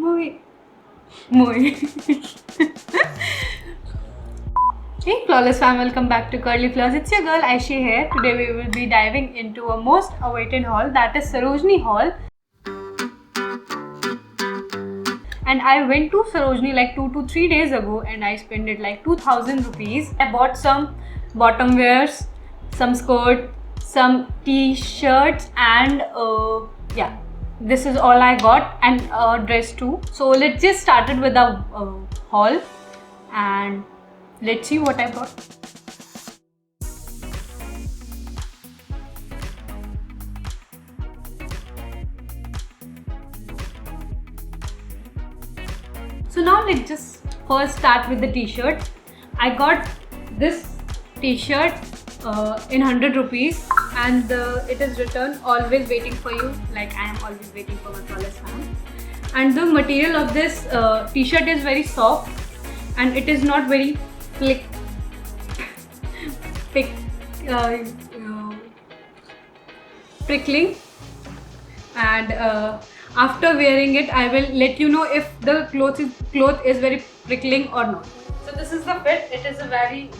Movie. Hey Flawless fam, welcome back to Curly Flaws. It's your girl Aishi here. Today we will be diving into a most awaited haul, that is Sarojini Hall. And I went to Sarojini like 2 to 3 days ago and I spent it like 2000 rupees. I bought some bottom wears, some skirt, some t-shirts and yeah, this is all I got, and a dress too. So let's just start it with the haul and let's see what I got. So now let's just first start with the t-shirt. I got this t-shirt in 100 rupees and it is written always waiting for you, like I am always waiting for my Flawless fan. And the material of this t-shirt is very soft and it is not very prickling, and after wearing it I will let you know if the cloth is very prickling or not. So this is the fit. It is a very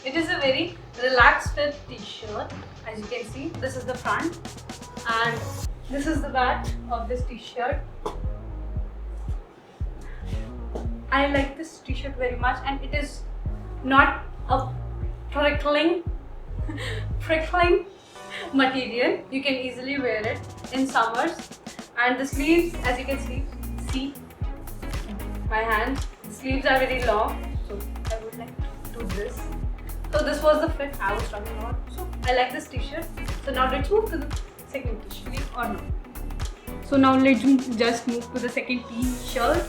it is a very relaxed fit t-shirt. As you can see, this is the front and this is the back of this t-shirt. I like this t-shirt very much and it is not a prickling material. You can easily wear it in summers. And the sleeves, as you can see my hands, the sleeves are very long, so I would like to do this. So this was the fit I was talking about. So I like this t-shirt. So now let's move to the second t-shirt, or no. So now let's just move to the second t-shirt,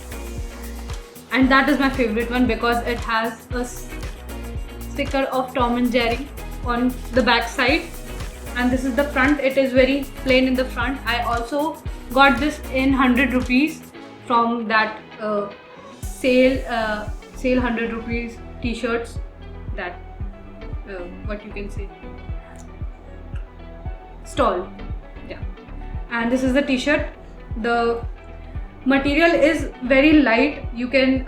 and that is my favorite one because it has a sticker of Tom and Jerry on the back side, and this is the front. It is very plain in the front. I also got this in 100 rupees from that sale 100 rupees t-shirts, that what you can say, stall. Yeah, and this is the t-shirt. The material is very light. You can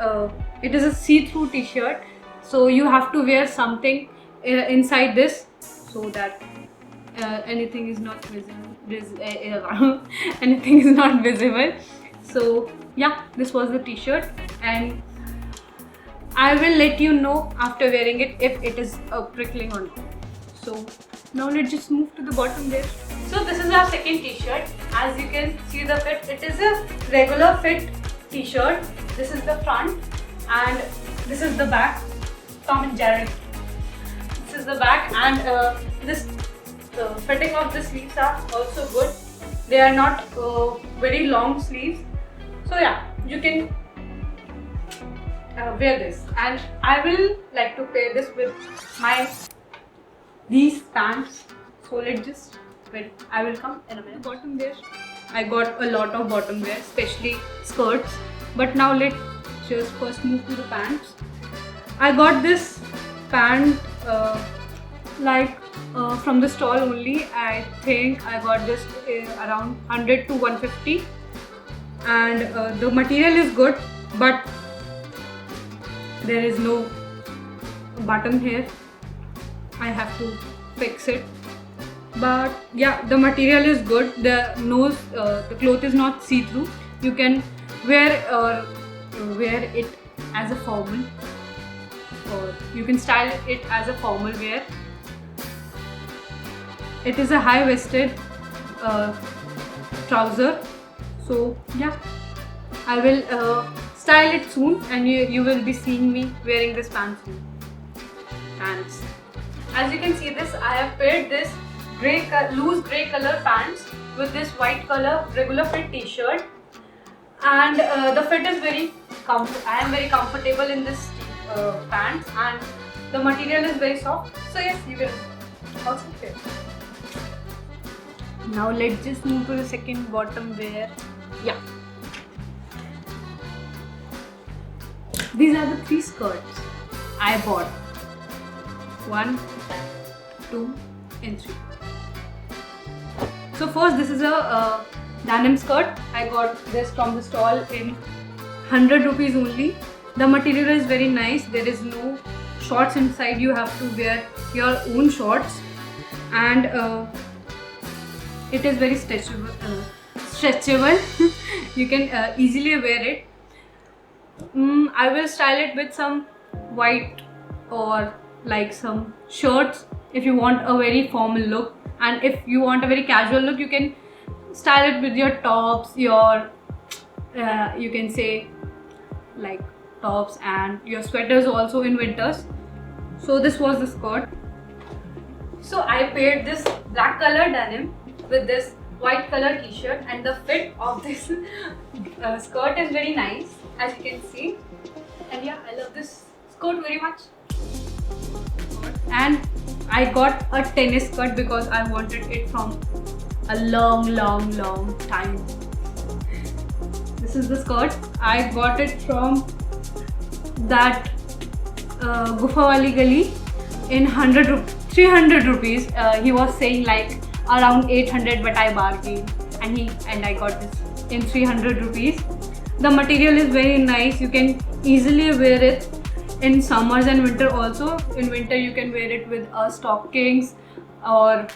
it is a see-through t-shirt, so you have to wear something inside this so that anything is not visible. Anything is not visible. So yeah, this was the t-shirt, and I will let you know after wearing it if it is prickling or not. So now let's just move to the bottom there. So this is our second t-shirt. As you can see the fit, it is a regular fit t-shirt. This is the front and this is the back. Tom and Jerry. This is the back, and this fitting of the sleeves are also good. They are not very long sleeves. So yeah, you can wear this, and I will like to pair this with these pants. So let's just wear. I will come in a minute. Bottom wear. I got a lot of bottom wear, especially skirts. But now let's just first move to the pants. I got this pant from the stall only. I think I got this around 100 to 150, and the material is good, but there is no button here. I have to fix it. But yeah, the material is good. The cloth is not see-through. You can wear it as a formal, or you can style it as a formal wear. It is a high-waisted trouser. So yeah, I will style it soon, and you will be seeing me wearing this pants soon. Pants. As you can see this, I have paired this loose grey color pants with this white color regular fit t-shirt, and the fit is very I am very comfortable in this pants, and the material is very soft. So yes, you will also fit. Now let's just move to the second bottom wear. Yeah, these are the 3 skirts I bought. 1, 2 and 3. So first, this is a denim skirt. I got this from the stall in 100 rupees only. The material is very nice. There is no shorts inside. You have to wear your own shorts, and it is very stretchable. You can easily wear it. I will style it with some white or like some shirts if you want a very formal look, and if you want a very casual look, you can style it with your tops, your you can say like tops and your sweaters also in winters. So this was the skirt. So I paired this black color denim with this white color t-shirt, and the fit of this skirt is very nice, as you can see. And yeah, I love this skirt very much. And I got a tennis skirt because I wanted it from a long time. This is the skirt. I got it from that Gufawali Gali in 300 rupees. He was saying like around 800, but I bargained and I got this in 300 rupees. The material is very nice. You can easily wear it in summers and winter also. In winter you can wear it with stockings or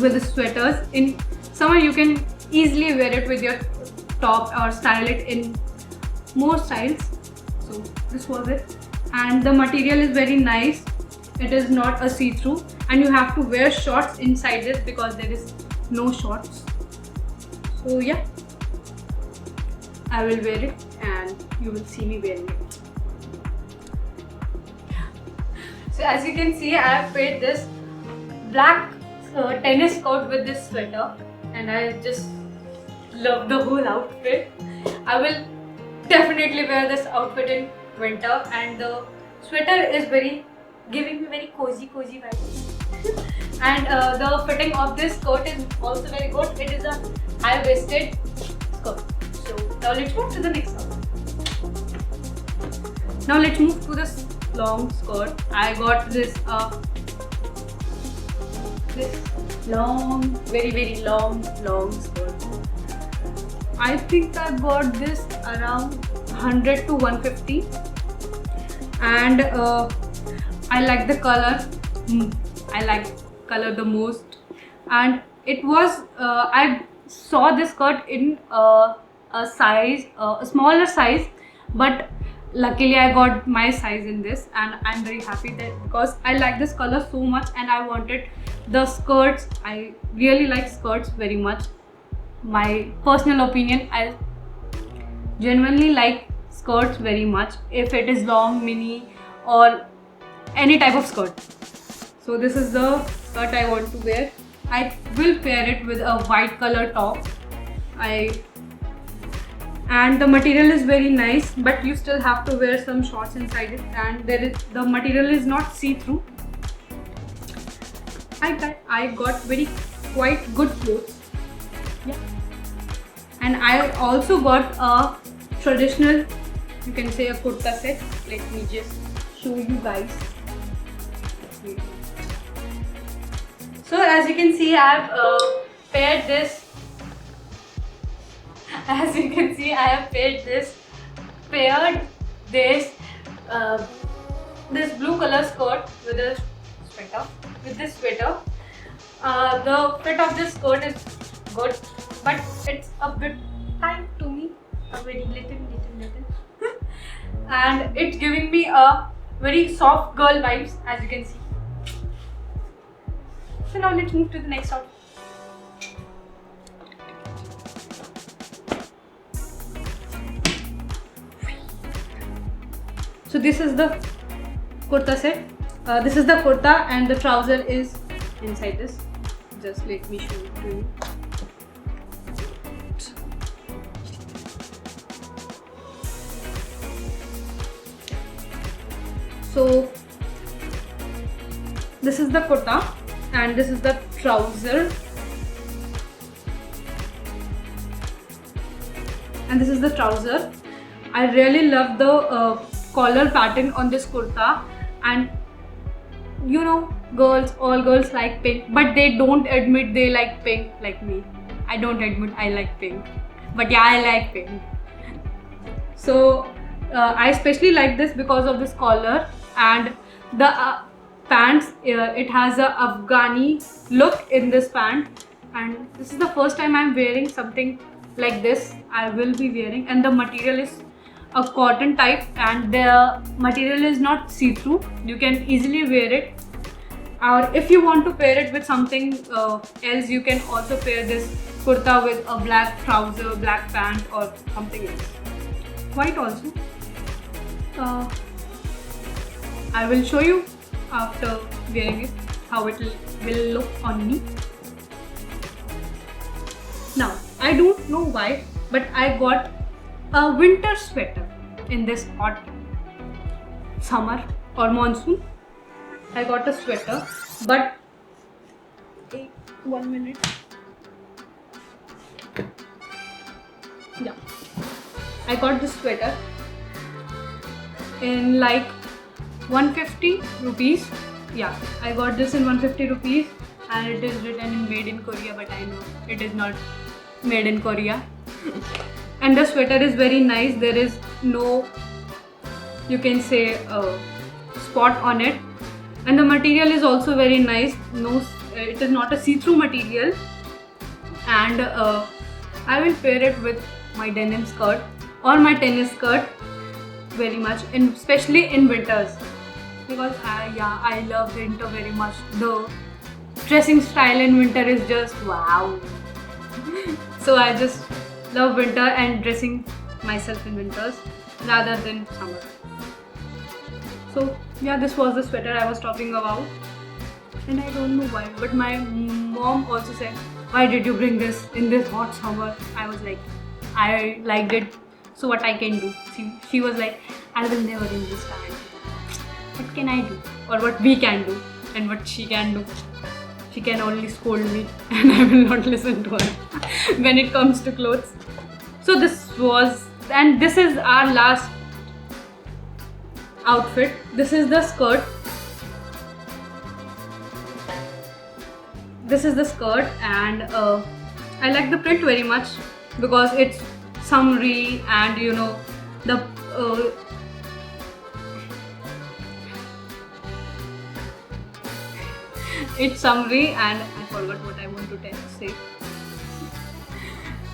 with the sweaters. In summer you can easily wear it with your top or style it in more styles. So this was it, and the material is very nice. It is not a see-through, and you have to wear shorts inside this because there is no shorts. So yeah, I will wear it and you will see me wearing it. So as you can see, I have paired this black tennis coat with this sweater, and I just love the whole outfit. I will definitely wear this outfit in winter, and the sweater is giving me very cozy vibes. And the fitting of this skirt is also very good. It is a high-waisted skirt. So now let's move to the next one. Now let's move to this long skirt. I got this long, very long skirt. I think I bought this around 100 to 150, and I like the color. I like color the most, and it was I saw this skirt in a smaller size, but luckily I got my size in this, and I'm very happy that because I like this color so much, and I wanted the skirts. I really like skirts very much. My personal opinion, I genuinely like skirts very much, if it is long, mini or any type of skirt. So this is the skirt I want to wear. I will pair it with a white color top. And the material is very nice, but you still have to wear some shorts inside it, and the material is not see-through. I got quite good clothes. Yeah. And I also got a traditional, you can say a kurta set. Let me just show you guys. So as you can see, I have paired this. As you can see, I have paired this blue color skirt with a sweater. This sweater, the fit of this skirt is good, but it's a bit tight to me, a very little. And it's giving me a very soft girl vibes, as you can see. So now let's move to the next outfit. So this is the kurta set. This is the kurta, and the trouser is inside this. Just let me show it to you. So this is the kurta, and this is the trouser, and this is the trouser. I really love the collar pattern on this kurta, and you know, all girls like pink, but they don't admit they like pink like me. I don't admit I like pink, but yeah, I like pink. So I especially like this because of this collar and the pants. It has a Afghani look in this pant, and this is the first time I'm wearing something like this. I will be wearing, and the material is a cotton type, and the material is not see-through. You can easily wear it, or if you want to pair it with something else, you can also pair this kurta with a black trouser, black pant, or something else. White also. I will show you after wearing it how it will look on me. Now, I don't know why, but I got a winter sweater in this hot summer or monsoon. I got a sweater, but 1 minute. Yeah, I got this sweater in like 150 rupees. Yeah, I got this in 150 rupees, and it is written in made in Korea, but I know it is not made in Korea. And the sweater is very nice. There is no, you can say, spot on it, and the material is also very nice. No, it is not a see-through material, and I will pair it with my denim skirt or my tennis skirt very much, and especially in winters, because I love winter very much. The dressing style in winter is just wow. So I just love winter and dressing myself in winters rather than summer. So yeah, this was the sweater I was talking about, and I don't know why, but my mom also said, why did you bring this in this hot summer? I was like, I liked it, so what I can do. She was like, I will never understand. What can I do, or what we can do, and what she can do? She can only scold me, and I will not listen to her when it comes to clothes. So this was, and this is our last outfit. This is the skirt. This is the skirt, and I like the print very much because it's summery, and you know the it's summery, and I forgot what I want to say.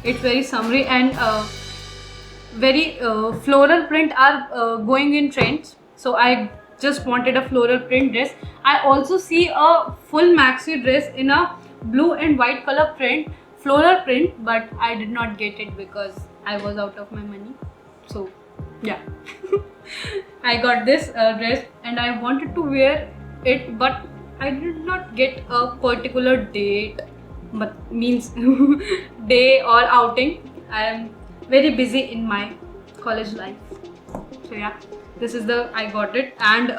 It's very summery, and very floral print are going in trends. So I just wanted a floral print dress. I also see a full maxi dress in a blue and white color print, floral print, but I did not get it because I was out of my money. So yeah, I got this dress, and I wanted to wear it, but I did not get a particular date, but means day or outing. I am very busy in my college life. So yeah, this is the, I got it, and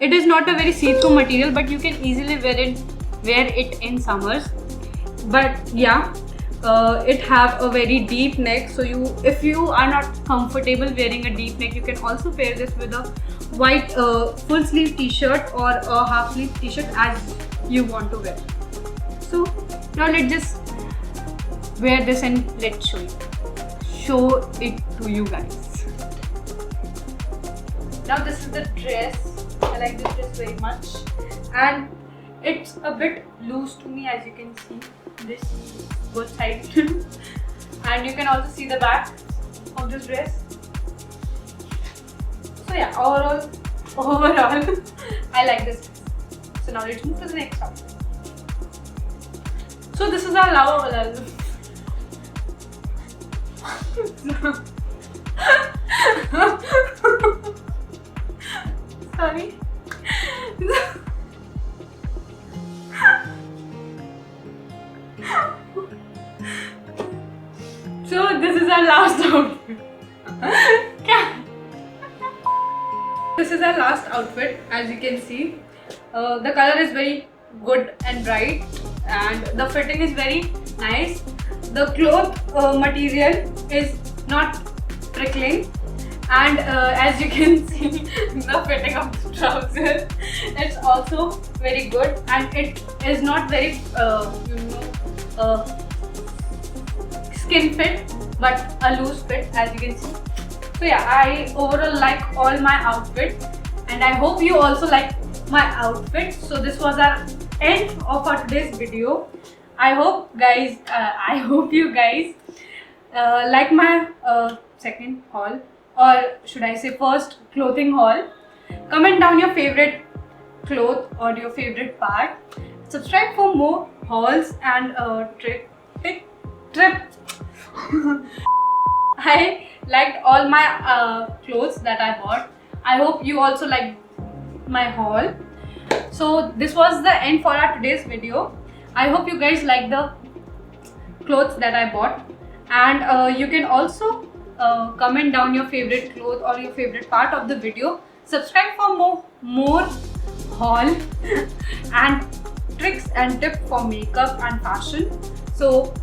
it is not a very see-through material, but you can easily wear it in summers. But yeah, it have a very deep neck, so if you are not comfortable wearing a deep neck, you can also pair this with a white full sleeve t-shirt or a half sleeve t-shirt as you want to wear. So now let's just wear this and let's show it to you guys. Now this is the dress. I like this dress very much, and it's a bit loose to me, as you can see this both sides. And you can also see the back of this dress. So yeah, overall I like this. So now let's move to the next outfit. So this is our lava. Sorry. So this is our last outfit. This is our last outfit. As you can see, the color is very good and bright, and the fitting is very nice. The cloth material is not prickling, and as you can see, the fitting of the trouser is also very good, and it is not very skin fit but a loose fit, as you can see. So yeah, I overall like all my outfits, and I hope you also like my outfit. So this was our end of our today's video. I hope you guys like my second haul, or should I say first clothing haul. Comment down your favorite cloth or your favorite part. Subscribe for more hauls and trip. I liked all my clothes that I bought. I hope you also liked my haul. So this was the end for our today's video. I hope you guys like the clothes that I bought, and you can also comment down your favorite cloth or your favorite part of the video. Subscribe for more haul and tricks and tips for makeup and fashion. So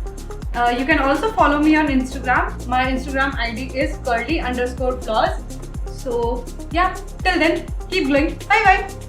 you can also follow me on Instagram. My Instagram ID is curly_flaws. So yeah, till then, keep glowing. Bye bye.